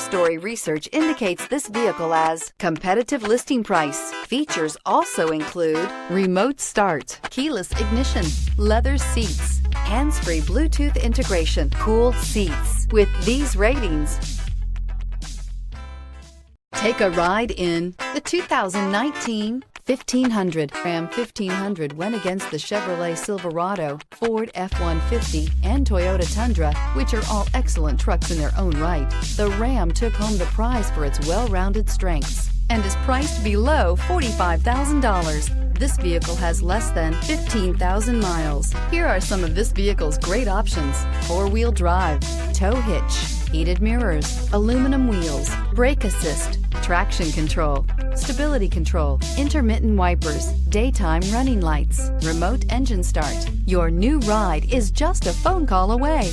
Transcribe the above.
3-story research indicates this vehicle as competitive listing price. Features also include remote start, keyless ignition, leather seats, hands-free Bluetooth integration, cooled seats. With these ratings, take a ride in the 2019 1500. Ram 1500 went against the Chevrolet Silverado, Ford F-150, and Toyota Tundra, which are all excellent trucks in their own right. The Ram took home the prize for its well-rounded strengths and is priced below $45,000. This vehicle has less than 15,000 miles. Here are some of this vehicle's great options: 4-wheel drive, tow hitch, heated mirrors, aluminum wheels, brake assist, traction control, stability control, intermittent wipers, daytime running lights, remote engine start. Your new ride is just a phone call away.